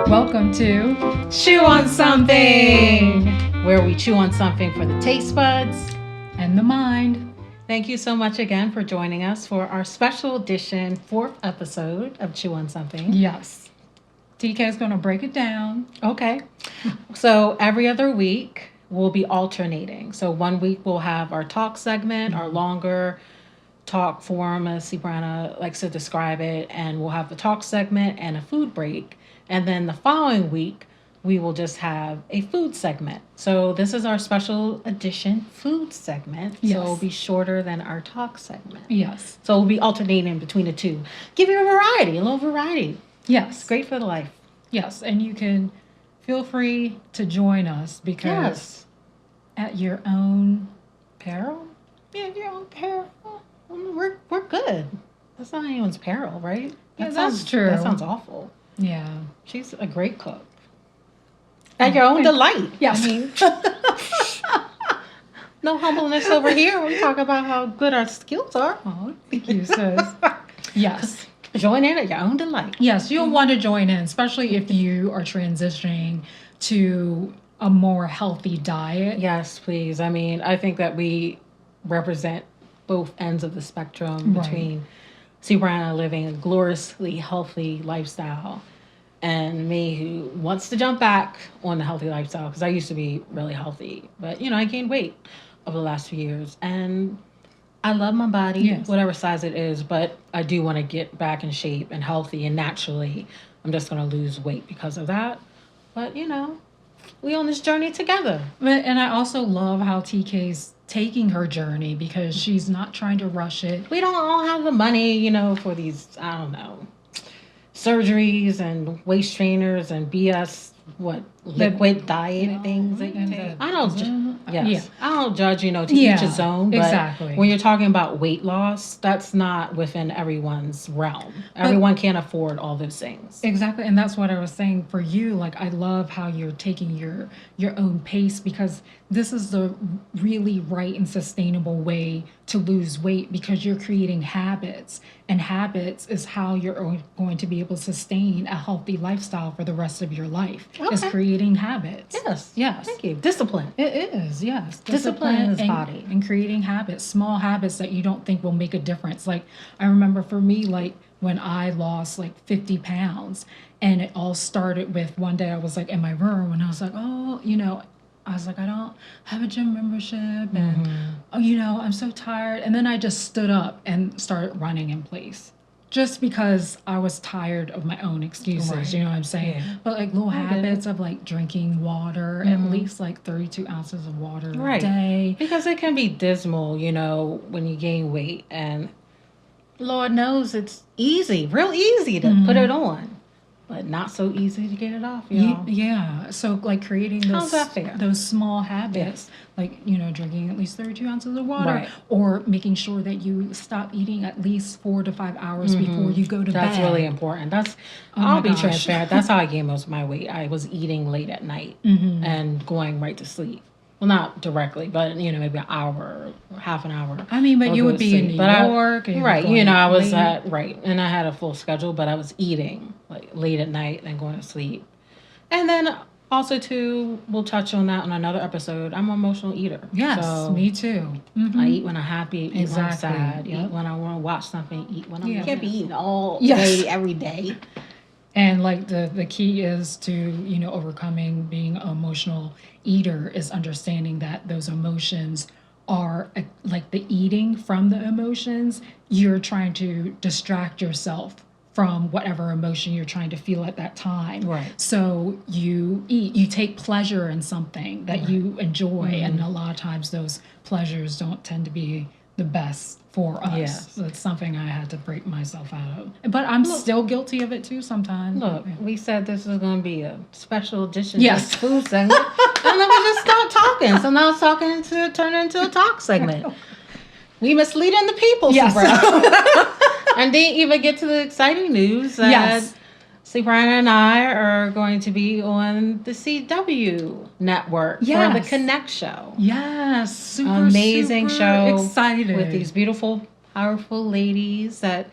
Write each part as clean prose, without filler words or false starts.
Welcome to Chew on Something, where we chew on something for the taste buds and the mind. Thank you so much again for joining us for our special edition 4th episode of Chew on Something. Yes. TK is going to break it down. Okay. So every other week, we'll be alternating. So one week we'll have our talk segment, our longer talk form, as Cibrana likes to describe it, and we'll have the talk segment and a food break. And then the following week, we will just have a food segment. So this is our special edition food segment. Yes. So it'll be shorter than our talk segment. Yes. So we'll be alternating between the two. Give you a little variety. Yes. It's great for the life. Yes. And you can feel free to join us because at your own peril. Yeah, your own peril. We're good. That's not anyone's peril, right? Yeah, that's true. That sounds awful. Yeah. She's a great cook. At your own delight. Yes. I mean, no humbleness over here. We talk about how good our skills are. Oh, thank you, sis. Yes. Join in at your own delight. Yes, you'll want to join in, especially if you are transitioning to a more healthy diet. Yes, please. I mean, I think that we represent both ends of the spectrum between Cibrana living a gloriously healthy lifestyle and me who wants to jump back on the healthy lifestyle because I used to be really healthy. But, I gained weight over the last few years. And I love my body, whatever size it is, but I do want to get back in shape and healthy. And naturally, I'm just going to lose weight because of that. But, we on this journey together. And I also love how TK's taking her journey because she's not trying to rush it. We don't all have the money, for these, I don't know, surgeries and waist trainers and BS, liquid diet things that you take. I don't, I don't judge, to each his own. But exactly. When you're talking about weight loss, that's not within everyone's realm. Everyone can't afford all those things. Exactly. And that's what I was saying for you. Like, I love how you're taking your own pace because this is the really right and sustainable way to lose weight because you're creating habits. And habits is how you're going to be able to sustain a healthy lifestyle for the rest of your life. Okay. Is creating habits. Yes. Thank you. Discipline. It is, yes. Discipline in his body. And creating habits, small habits that you don't think will make a difference. Like, I remember for me, like, when I lost, 50 pounds, and it all started with one day I was, in my room, and I was like, I was like, I don't have a gym membership, and, I'm so tired. And then I just stood up and started running in place. Just because I was tired of my own excuses, you know what I'm saying? Yeah. But little habits of drinking water, at least 32 ounces of water a day. Because it can be dismal, when you gain weight. And Lord knows it's real easy to put it on. But not so easy to get it off, Yeah. So, creating those small habits, Yeah. Drinking at least 32 ounces of water, or making sure that you stop eating at least 4 to 5 hours before you go to bed. That's really important. I'll be transparent. That's how I gained most of my weight. I was eating late at night and going right to sleep. Well, not directly, but, maybe an hour or half an hour. I mean, but you would be in New York. I was and I had a full schedule, but I was eating, late at night and going to sleep. And then also, too, we'll touch on that on another episode. I'm an emotional eater. Yes, so me too. I eat when I'm happy, eat when I'm sad, eat when I want to watch something, eat when I can't be eating all day, every day. And the key is to, overcoming being an emotional eater is understanding that those emotions are the eating from the emotions. You're trying to distract yourself from whatever emotion you're trying to feel at that time. Right. So you eat, you take pleasure in something that you enjoy. And a lot of times those pleasures don't tend to be the best for us. Yes. That's something I had to break myself out of. But I'm still guilty of it too sometimes. Look, we said this was going to be a special edition Yes. just food segment, and then we just start talking. So now it's turned into a talk segment. We misleading the people, Yes. And didn't even get to the exciting news that Yes. Brian and I are going to be on the CW network for the Yes. Connect show. Yes, super, Amazing super show excited with these beautiful, powerful ladies that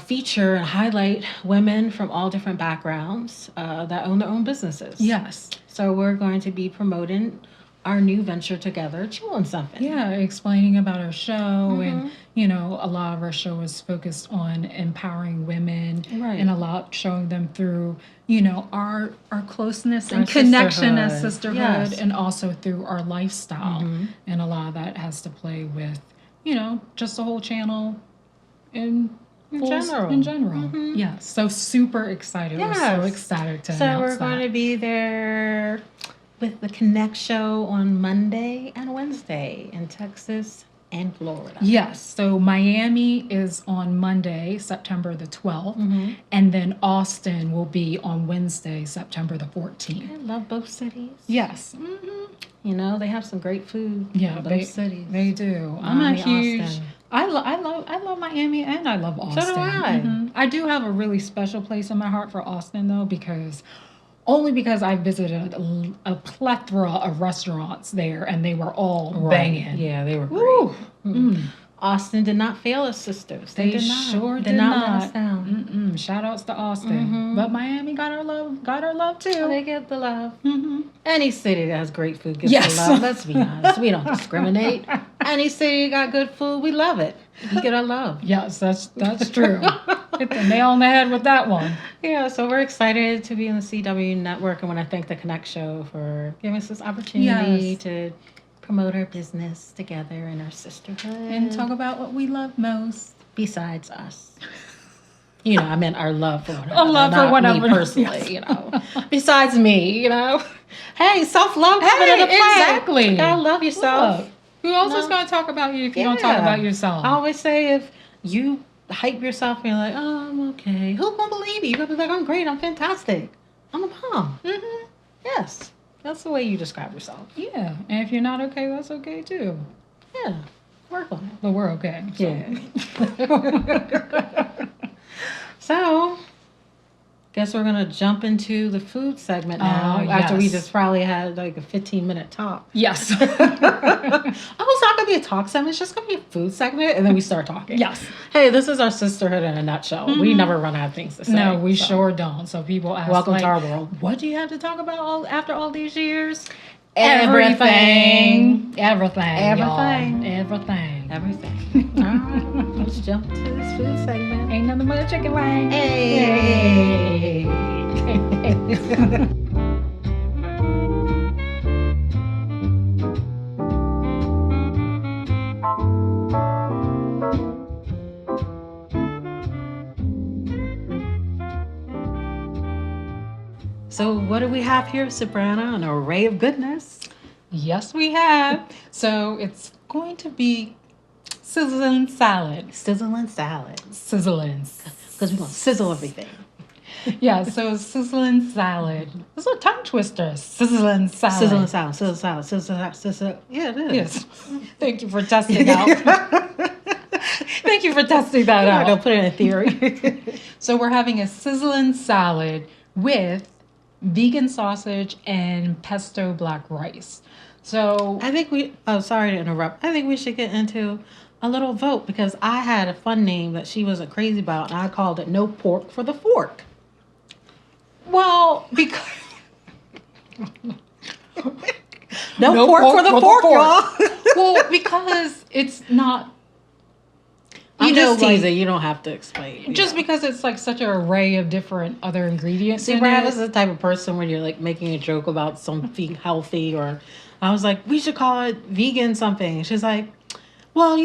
feature and highlight women from all different backgrounds that own their own businesses. Yes. So we're going to be promoting our new venture together, Chew on Something. Yeah, explaining about our show, and a lot of our show is focused on empowering women, Right. and a lot showing them through our closeness and Our connection as sisterhood. sisterhood, Yes. and also through our lifestyle, and a lot of that has to play with just the whole channel in general. In general, yes. So super excited. We're so Yes. excited to So announce we're going to be there with the Connect show on Monday and Wednesday in Texas and Florida. Yes. So Miami is on Monday, September the 12th, and then Austin will be on Wednesday, September the 14th. I love both cities. Yes. They have some great food. Yeah, in both cities. They do. I'm a Miami, huge. Austin. I love Miami and I love Austin. So do I. I do have a really special place in my heart for Austin though, because I visited a plethora of restaurants there, and they were all banging. Yeah, they were great. Woo. Austin did not fail us, sisters. They did not. sure did did not not. let us down. Shout outs to Austin, but Miami got our love too. They get the love. Any city that has great food gets Yes. the love. Let's be honest. We don't discriminate. Any city got good food, we love it. We get our love. Yes, that's true. Hit the nail on the head with that one. Yeah, so we're excited to be on the CW network, and want to thank the Connect Show for giving us this opportunity Yes. to promote our business together and our sisterhood. And talk about what we love most. Besides us. I meant our love for one another. A love for not one me another. personally, Besides me, Hey, self-love coming into play. Exactly. You gotta love yourself. Look, who else is going to talk about you if you don't talk Yeah. about yourself? I always say if you hype yourself and you're like, oh, I'm okay. Who's gonna believe you? You're gonna be like, I'm great, I'm fantastic. I'm a bomb. Yes. That's the way you describe yourself. Yeah, and if you're not okay, that's okay too. Yeah. Work on it. But we're okay. So. Yeah. So, guess we're gonna jump into the food segment now. After we yes. just probably had like a 15-minute talk. Yes. Oh, it's not gonna be a talk segment. It's just gonna be a food segment, and then we start talking. Yes. Hey, this is our sisterhood in a nutshell. We never run out of things to say. No, we so. sure don't. So people ask, Welcome like, to our world. what do you have to talk about after all these years? Everything. Everything. Everything. Y'all. Everything. Everything. All right, let's jump to this food segment. Ain't nothing but a chicken wing. Hey. So what do we have here, Sabrina? An array of goodness. Yes, we have. So it's going to be sizzling salad. Sizzling salad. Sizzling. Because we're going to sizzle everything. Yeah, so sizzling salad. It's a tongue twister. Sizzling salad. Sizzling salad. Sizzle salad. Sizzle salad. Sizzle. Yeah, it is. Yes. Thank you for testing out. Thank you for testing that I'm out. going to put it in theory. So we're having a sizzling salad with vegan sausage and pesto black rice. So I think sorry to interrupt. I think we should get into a little vote because I had a fun name that she wasn't crazy about, and I called it No Pork for the Fork. well, because No pork for the fork, y'all. well, because it's not. I'm just like, teasing. You don't have to explain. just because it's like such an array of different other ingredients. See, in Brad it. is the type of person where you're like making a joke about something healthy, or I was like, we should call it vegan something. And she's like, well,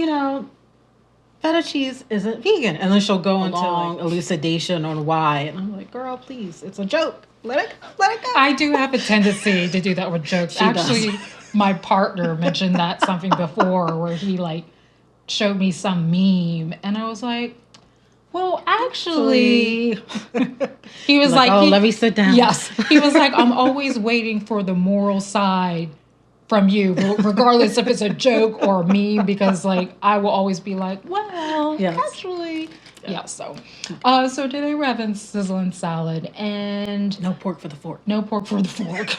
feta cheese isn't vegan. And then she'll go into long elucidation on why. And I'm like, girl, please, it's a joke. Let it go. I do have a tendency to do that with jokes. She does. Actually, my partner mentioned that something before where he like showed me some meme, and I was like, well, actually, he was like, oh, let me sit down. Yes. He was like, I'm always waiting for the moral side from you, regardless if it's a joke or a meme, because like I will always be like, well, actually. Yeah, so today we're having sizzling salad and no pork for the fork. No pork for the fork.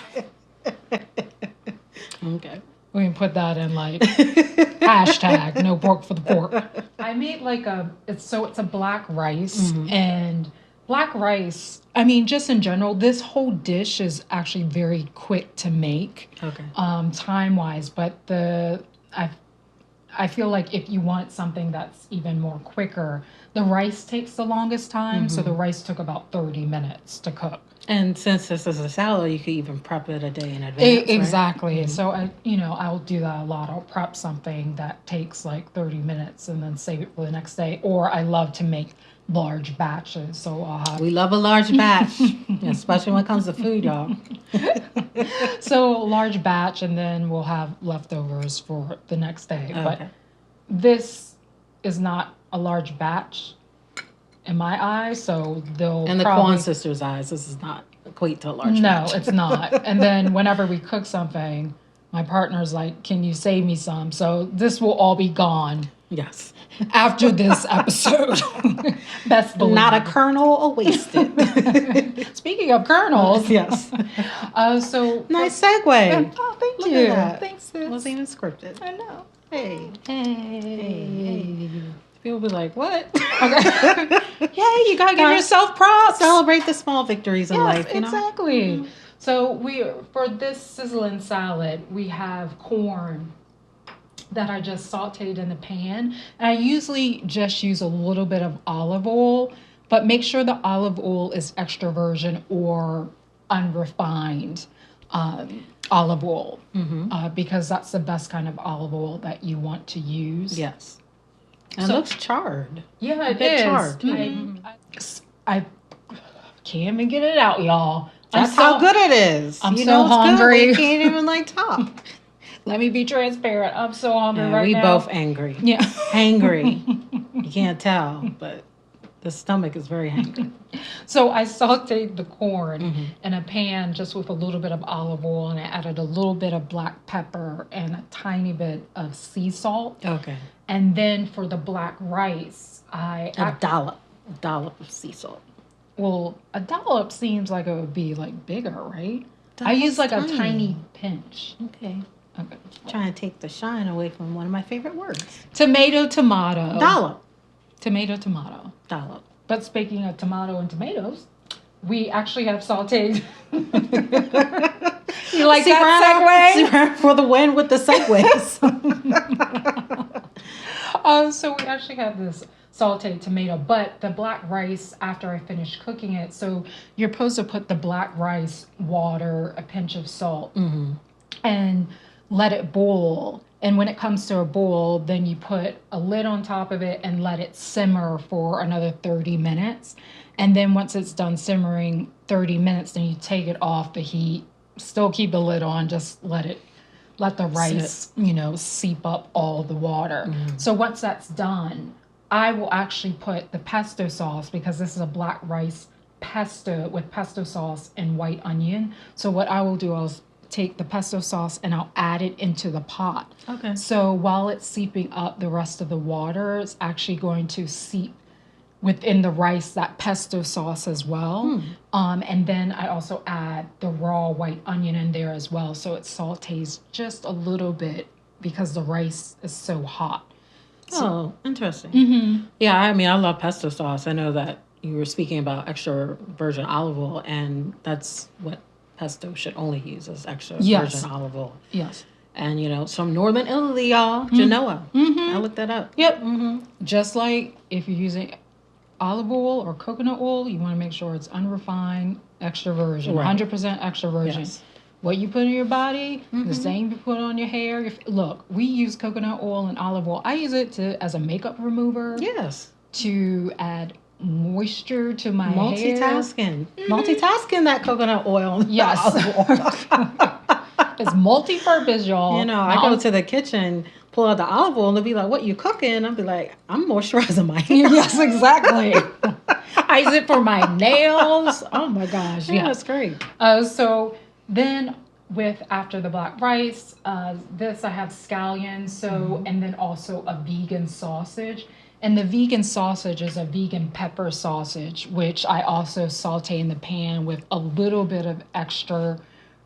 Okay. We can put that in like hashtag no pork for the pork. I made like it's a black rice, and black rice, I mean, just in general, this whole dish is actually very quick to make. Okay. Time wise, but I feel like if you want something that's even more quicker, the rice takes the longest time. So the rice took about 30 minutes to cook. And since this is a salad, you could even prep it a day in advance. Exactly. Right? So I'll do that a lot. I'll prep something that takes like 30 minutes and then save it for the next day. Or I love to make large batches. So we love a large batch, especially when it comes to food, y'all. So a large batch, and then we'll have leftovers for the next day. Okay. But this is not a large batch in my eyes, so they'll in the Kwan sisters' eyes, this is not equate to a large batch. No, it's not. And then whenever we cook something, my partner's like, can you save me some? So this will all be gone. Yes. After this episode. Best believe. Not a kernel will wasted. Speaking of kernels. Yes. So nice segue. Oh, thank Look you. At that. Thanks, sis. Wasn't even scripted. I know. Hey. Hey. People be like, what? Okay. Yeah, you gotta give yourself props. Celebrate the small victories in life, you know? Exactly. Mm-hmm. So for this sizzling salad, we have corn that I just sauteed in the pan. And I usually just use a little bit of olive oil, but make sure the olive oil is extra virgin or unrefined olive oil, because that's the best kind of olive oil that you want to use. Yes. And it looks charred. Yeah, it is. Charred. Mm-hmm. I can't even get it out, y'all. That's how good it is. I'm so hungry. You can't even like talk. Let me be transparent. I'm so hungry right now. We both angry. Yeah. Hangry. You can't tell, but the stomach is very hangry. So I sauteed the corn in a pan just with a little bit of olive oil, and I added a little bit of black pepper and a tiny bit of sea salt. Okay. And then for the black rice, a dollop of sea salt. Well, a dollop seems like it would be like bigger, right? I use like a tiny pinch. Okay. Trying to take the shine away from one of my favorite words. Tomato. Dollop. Tomato. Dollop. But speaking of tomato and tomatoes, we actually have sauteed. You like that segue? For the win with the segues. So we actually have this sauteed tomato, but the black rice, after I finish cooking it, so you're supposed to put the black rice, water, a pinch of salt, and let it boil. And when it comes to a boil, then you put a lid on top of it and let it simmer for another 30 minutes. And then once it's done simmering 30 minutes, then you take it off the heat. Still keep the lid on, just let the rice, seep up all the water. So once that's done, I will actually put the pesto sauce, because this is a black rice pesto with pesto sauce and white onion. So what I will do is take the pesto sauce and I'll add it into the pot. Okay. So while it's seeping up the rest of the water, it's actually going to seep within the rice, that pesto sauce as well. And then I also add the raw white onion in there as well. So it sautés just a little bit because the rice is so hot. So, interesting. Yeah, I mean, I love pesto sauce. I know that you were speaking about extra virgin olive oil, and that's what pesto should only use, is extra virgin olive oil. Yes. And, it's from Northern Italy, y'all. Genoa. I looked that up. Yep. Just like if you're using olive oil or coconut oil, you want to make sure it's unrefined, extra virgin, 100% extra virgin. Yes. What you put in your body, the same you put on your hair. Look, we use coconut oil and olive oil. I use it as a makeup remover. Yes. To add moisture to my hair. Multitasking that coconut oil. Yes. It's multi-purpose, y'all. I go to the kitchen pull out the olive oil and they'll be like, "What you cooking?" I'll be like, "I'm moisturizing my hair." Yes, exactly. I use it for my nails. Oh my gosh. Yeah, Yeah. that's great. So then with after the black rice, this I have scallions. So, and then also a vegan sausage. And the vegan sausage is a vegan pepper sausage, which I also saute in the pan with a little bit of extra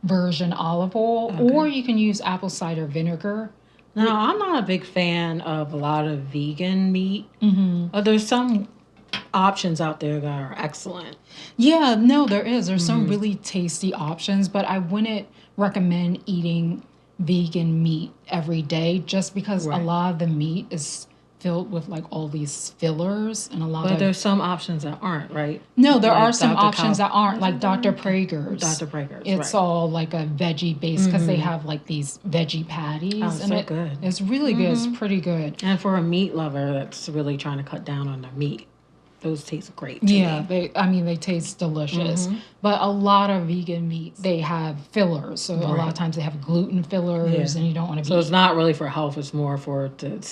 virgin olive oil, or you can use apple cider vinegar. Now, I'm not a big fan of a lot of vegan meat. There's some options out there that are excellent. Yeah, no, there is. There's some really tasty options, but I wouldn't recommend eating vegan meat every day just because a lot of the meat is filled with like all these fillers and a lot But of... there's some options that aren't, right? No, there Like are some Dr. options Cow- that aren't, like Dr. Prager's. Dr. Prager's, It's right. all like a veggie base because they have like these veggie patties. Oh, and so good. It's really good. It's pretty good. And for a meat lover that's really trying to cut down on their meat, those taste great to Yeah, me. they taste delicious. But a lot of vegan meats, they have fillers. So a lot of times they have gluten fillers and you don't want to be... So it's not really for health, it's more for taste.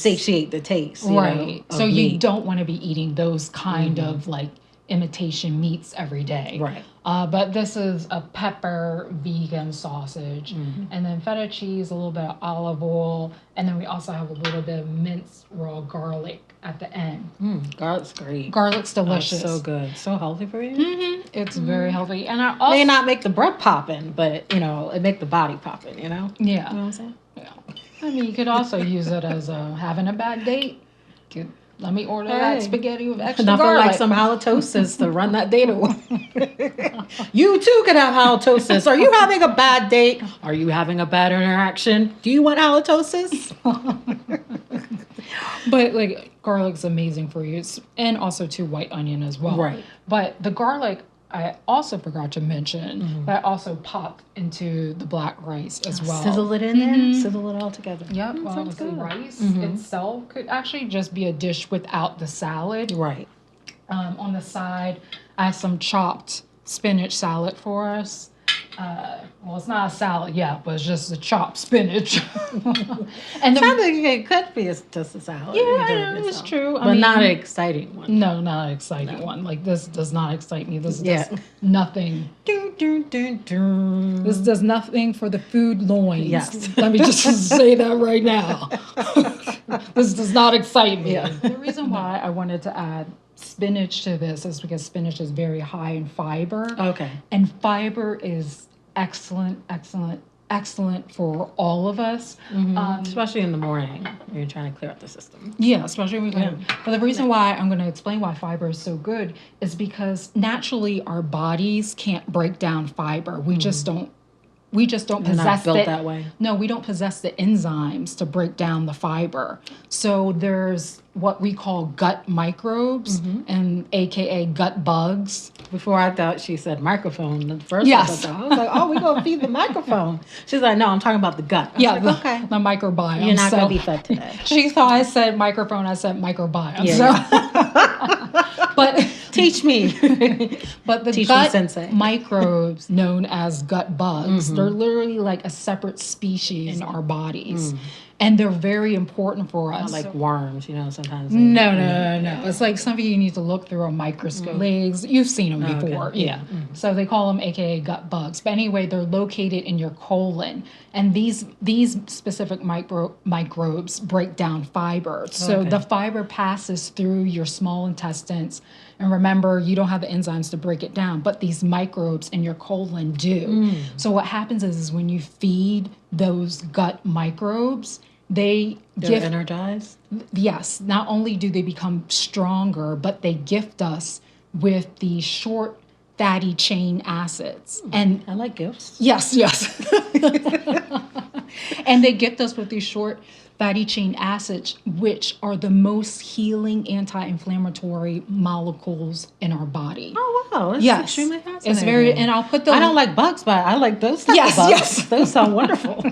satiate the taste. Right. Of So you meat. don't want to be eating those kind of like imitation meats every day. Right. But this is a pepper vegan sausage. And then feta cheese, a little bit of olive oil. And then we also have a little bit of minced raw garlic at the end. Garlic's great. Garlic's delicious. So good. So healthy for you. It's very healthy. And I also... May not make the breath popping, but, it make the body popping, Yeah. You know what I'm saying? Yeah. I mean, you could also use it as having a bad date. Let me order that spaghetti with extra Nothing garlic. like some halitosis to run that date away. You too could have halitosis. Are you having a bad date? Are you having a bad interaction? Do you want halitosis? But like garlic's amazing for you, and also too white onion as well. Right. But the garlic I also forgot to mention, but I also popped into the black rice as well. Sizzle it in there. Sizzle it all together. Yep. Well, sounds the good. rice itself could actually just be a dish without the salad. Right. On the side, I have some chopped spinach salad for us. Well, it's not a salad yet, but it's just a chopped spinach. And I think it could be just a salad. Yeah, You I do it know, it's yourself. true. But not an exciting one. No, not an exciting one. Like this does not excite me. This does nothing. Dun, dun, dun, dun. This does nothing for the food loins. Yes. Let me just say that right now. This does not excite me. Yeah. The reason why I wanted to add spinach to this is because spinach is very high in fiber. Okay. And fiber is excellent for all of us. Especially in the morning when you're trying to clear out the system. Yeah, especially when we But the reason why I'm going to explain why fiber is so good is because naturally our bodies can't break down fiber. We just don't possess not built it. that way. No, we don't possess the enzymes to break down the fiber. So there's what we call gut microbes and AKA gut bugs. Before I thought she said microphone. The first Yes. I was like, oh, we're going to feed the microphone. She's like, no, I'm talking about the gut. I was like, okay. The microbiome. You're not So- going to be fed today. She thought I said microphone, I said microbiome. Yeah, But Teach me. But the Teach me, gut sensei. microbes, known as gut bugs, they're literally like a separate species in our bodies. And they're very important for us. Not like worms, sometimes. No. It's like something you need to look through a microscope. Legs, you've seen them before. Okay. Yeah. So they call them AKA gut bugs. But anyway, they're located in your colon. And these specific microbes break down fiber. So the fiber passes through your small intestines. And remember, you don't have the enzymes to break it down, but these microbes in your colon do. So what happens is when you feed those gut microbes, they're energized? Yes, not only do they become stronger, but they gift us with the short fatty chain acids. And I like gifts. yes. And they gift us with these short fatty chain acids, which are the most healing anti-inflammatory molecules in our body. Oh, wow. That's Yes. extremely fascinating. It's very, and I'll put the... I don't like bugs, but I like those type Yes, of bugs. yes. Those sound wonderful.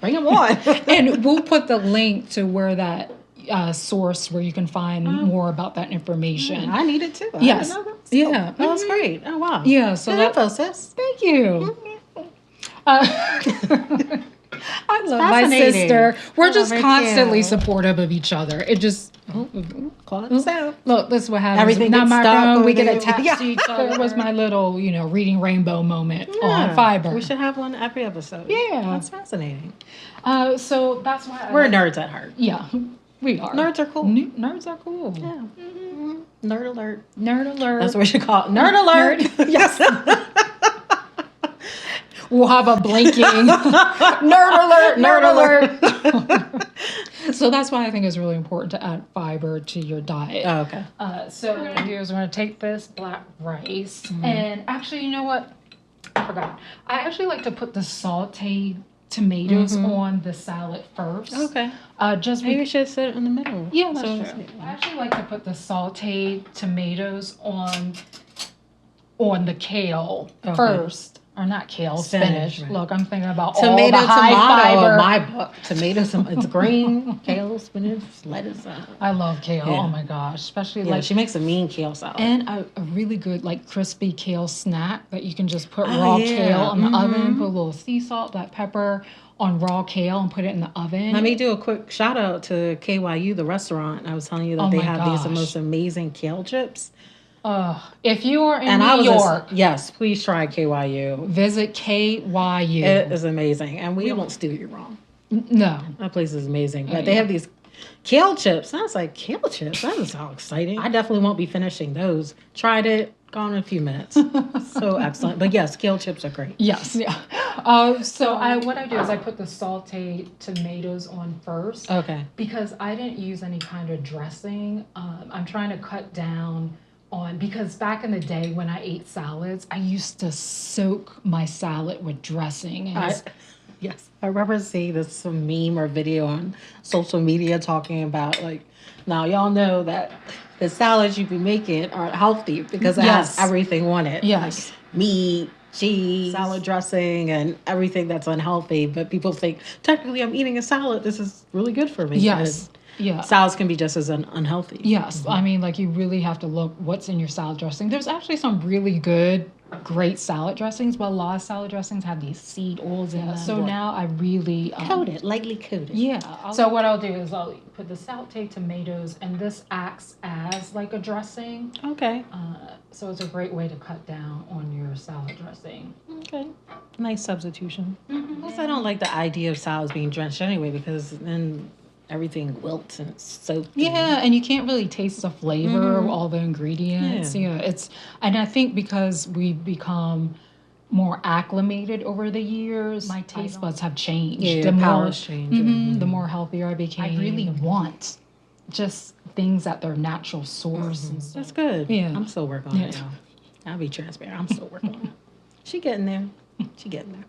Bring them on. And we'll put the link to where that source where you can find more about that information. I need it too. Yes. I didn't know that. Yeah. Oh, that's great. Oh, wow. Yeah, so Good that... info, sis. Thank you. I love my fascinating. sister. We're I just love her constantly too. supportive of each other. It just Close out. look. This is what happens. Everything Not gets my stuck phone. We over get there. attached Yeah. to each other. It was my little, reading rainbow moment on Fiber. We should have one every episode. Yeah. That's fascinating. So that's why We're nerds at heart. Yeah, we are. Nerds are cool. Nerds are cool. Yeah. Nerd alert. Nerd alert. That's what we should call it. Nerd alert. Nerd. Yes. We'll have a blinking nerd alert. Nerd alert. So that's why I think it's really important to add fiber to your diet. Oh, okay. So what we're gonna do is we're gonna take this black rice, and actually, you know what? I forgot. I actually like to put the sauteed tomatoes on the salad first. Okay. Just Maybe we should sit in the middle. yeah, that's true. I actually like to put the sauteed tomatoes on the kale first. Or not kale, spinach. right. Look, I'm thinking about Tomato, all the high tomato, fiber. my book. Tomato, it's green. Kale, spinach, lettuce. I love kale. Yeah. Oh my gosh, especially Yeah, like she makes a mean kale salad. and a really good like crispy kale snack that you can just put Oh, raw yeah. kale in the oven, put a little sea salt, black pepper on raw kale, and put it in the oven. Let me do a quick shout out to KYU, the restaurant. I was telling you that Oh they my have these gosh. most amazing kale chips. If you are in And I New was York, yes, please try KYU. visit KYU. It is amazing, and we won't steer you wrong. No, That place is amazing. But they have these kale chips. And I was like, kale chips? That is how exciting. I definitely won't be finishing those. Tried it, gone in a few minutes. So excellent. But yes, kale chips are great. yes, yeah. What I do is I put the sauteed tomatoes on first. Okay. Because I didn't use any kind of dressing. I'm trying to cut down on, because back in the day when I ate salads, I used to soak my salad with dressing. And Yes. I remember seeing this some meme or video on social media talking about like, now y'all know that the salads you be making aren't healthy because it has everything on it. Yes. Like meat, cheese, salad dressing, and everything that's unhealthy. But people think, technically I'm eating a salad. This is really good for me. Yes. Yeah. Salads can be just as unhealthy. Yes. I mean, like, you really have to look what's in your salad dressing. There's actually some really great salad dressings, but a lot of salad dressings have these seed oils in them. So now I really Coated, lightly coated. Yeah. So what I'll do is I'll put the sauteed tomatoes, and this acts as like a dressing. Okay. So it's a great way to cut down on your salad dressing. Okay. Nice substitution. Plus, I don't like the idea of salads being drenched anyway because then everything wilts and it's soaked. Yeah, and you can't really taste the flavor of all the ingredients. Yeah, and I think because we've become more acclimated over the years, my taste buds have changed. Yeah, the palate's changed. The more healthier I became. I really want just things at their natural source. And stuff. That's good. Yeah. I'm still working on it now. I'll be transparent. I'm still working on it. She getting there. She getting there.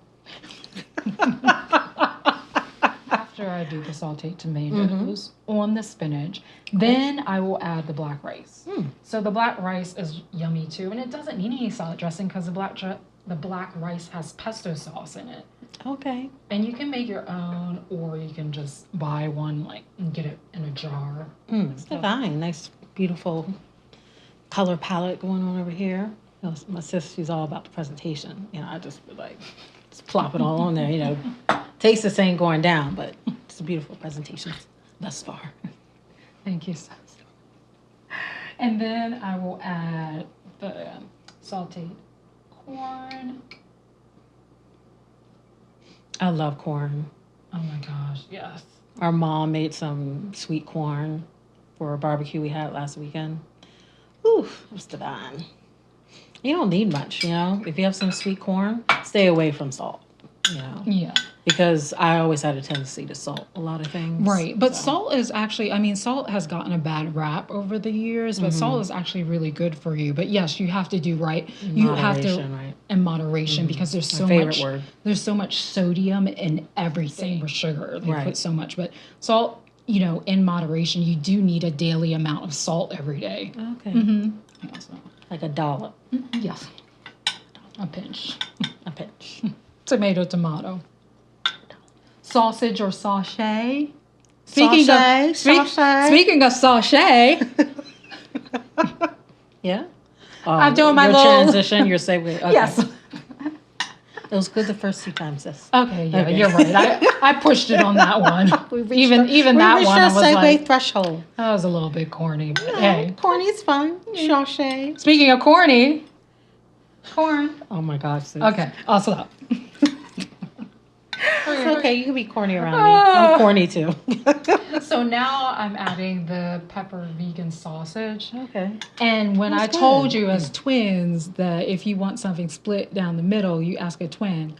After I do the sauteed tomatoes on the spinach, then I will add the black rice. So the black rice is yummy too, and it doesn't need any salad dressing because the black rice has pesto sauce in it. Okay. And you can make your own, or you can just buy one, like, and get it in a jar. It's divine. Nice, beautiful color palette going on over here. You know, my sis, she's all about the presentation. You know, I just be like, just plop it all on there. You know, taste the same going down, but it's a beautiful presentation thus far. Thank you, sis. And then I will add the sauteed corn. I love corn. Oh my gosh, yes. Our mom made some sweet corn for a barbecue we had last weekend. Ooh, it was divine. You don't need much, you know. If you have some sweet corn, stay away from salt, you know. Yeah. Because I always had a tendency to salt a lot of things. Right. But salt is actually, I mean, salt has gotten a bad rap over the years, but salt is actually really good for you. But yes, you have to do right. You have to, right? in moderation, because there's so favorite much, word. there's so much sodium in everything with sugar. They Right. put so much, but salt, you know, in moderation, you do need a daily amount of salt every day. Okay. Yeah, so, Like a dollop, yes. A pinch. a pinch. Tomato. Sausage or sachet. Sachet. Speaking of sachet, Yeah. I'm doing my your little transition. Your segue. Okay. yes. It was good the first 2 times, sis. Okay, yeah, Okay. you're right. I pushed it on that one. Even that one, I was segue like, threshold. that was a little bit corny, but hey. Corny's fun. Shawshay. Speaking of corny, corn. Oh my gosh, sis. Okay, I'll stop. It's okay, you can be corny around me. I'm corny too. So now I'm adding the pepper vegan sausage. Okay. And when That's I told good. you as twins that if you want something split down the middle, you ask a twin.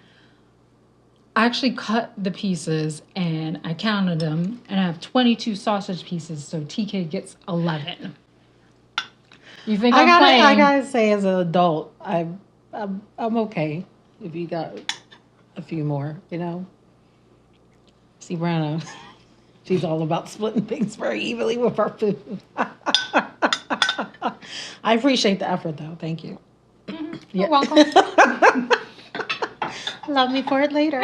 I actually cut the pieces and I counted them, and I have 22 sausage pieces, so TK gets 11. You think I'm playing? I gotta say, as an adult, I'm okay if you got a few more. You know. See, Brianna, she's all about splitting things very evenly with her food. I appreciate the effort, though. Thank you. Mm-hmm. You're welcome. Love me for it later.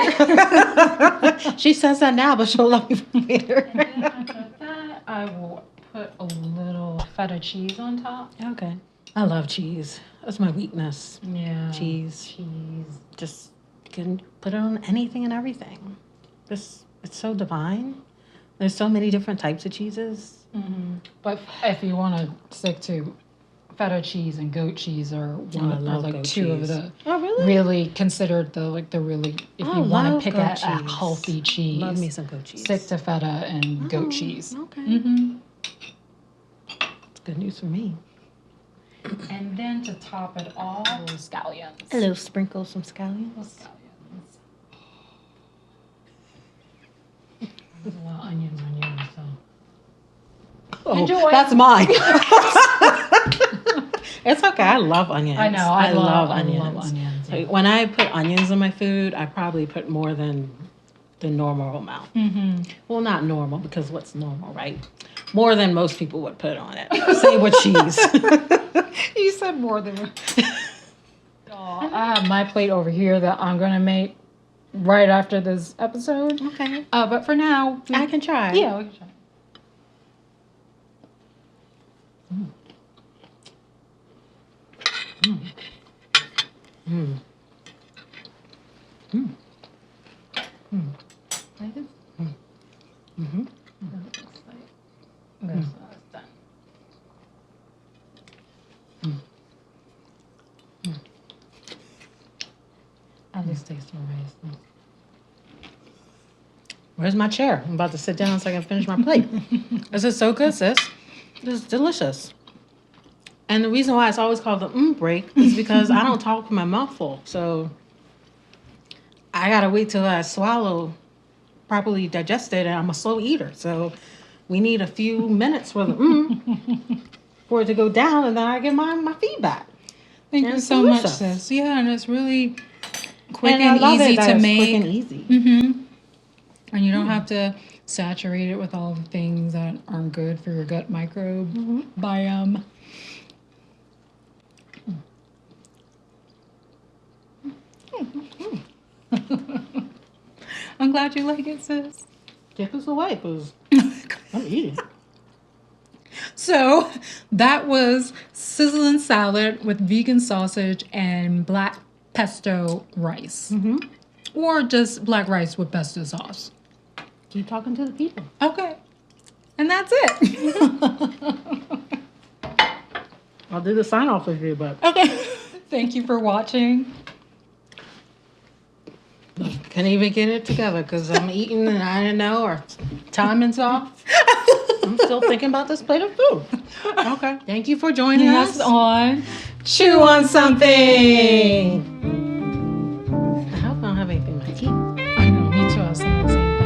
She says that now, but she'll love me for it later. And then after that, I will put a little feta cheese on top. Okay. I love cheese. That's my weakness. Yeah. Cheese. Just can put it on anything and everything. It's so divine. There's so many different types of cheeses. Mm-hmm. But if you want to stick to feta cheese and goat cheese are love two of cheese. the Oh, really? really considered the really if you want to pick a healthy cheese. Love me some goat cheese. Stick to feta and goat cheese. Okay. Mm-hmm. It's good news for me. And then to top it off, scallions. A little sprinkle some scallions. Scallions. There's a lot of onions on you, so. Oh, Enjoy. that's mine. It's okay. I love onions. I know. I love onions. Like, when I put onions in my food, I probably put more than the normal amount. Mm-hmm. Well, not normal, because what's normal, right? More than most people would put on it. Same with cheese. You said more than. I have my plate over here that I'm gonna make right after this episode. Okay. But for now, I can try. Yeah, we can try. Like this? Mm-hmm. This is done. At least taste the rice. Where's my chair? I'm about to sit down so I can finish my plate. This is so good, sis. This is delicious. And the reason why it's always called the break is because I don't talk with my mouth full. So I gotta wait till I swallow, properly digested, and I'm a slow eater. So we need a few minutes for the for it to go down, and then I get my feedback. Thank And you it's so much, delicious. sis. Yeah, and it's really quick And and, I love easy it that to it's make. quick and easy. Mm-hmm. And you don't have to saturate it with all the things that aren't good for your gut microbiome. I'm glad you like it, sis. Take us away, because I'm eating. So that was sizzling salad with vegan sausage and black pesto rice. Mm-hmm. Or just black rice with pesto sauce. Keep talking to the people. Okay. And that's it. I'll do the sign off with you, but Okay. Thank you for watching. can't even get it together because I'm eating and I didn't know, or timing's off. I'm still thinking about this plate of food. Okay. Thank you for joining us on Chew on Something. I hope I don't have anything in my teeth. I know, me too. I was thinking the same thing.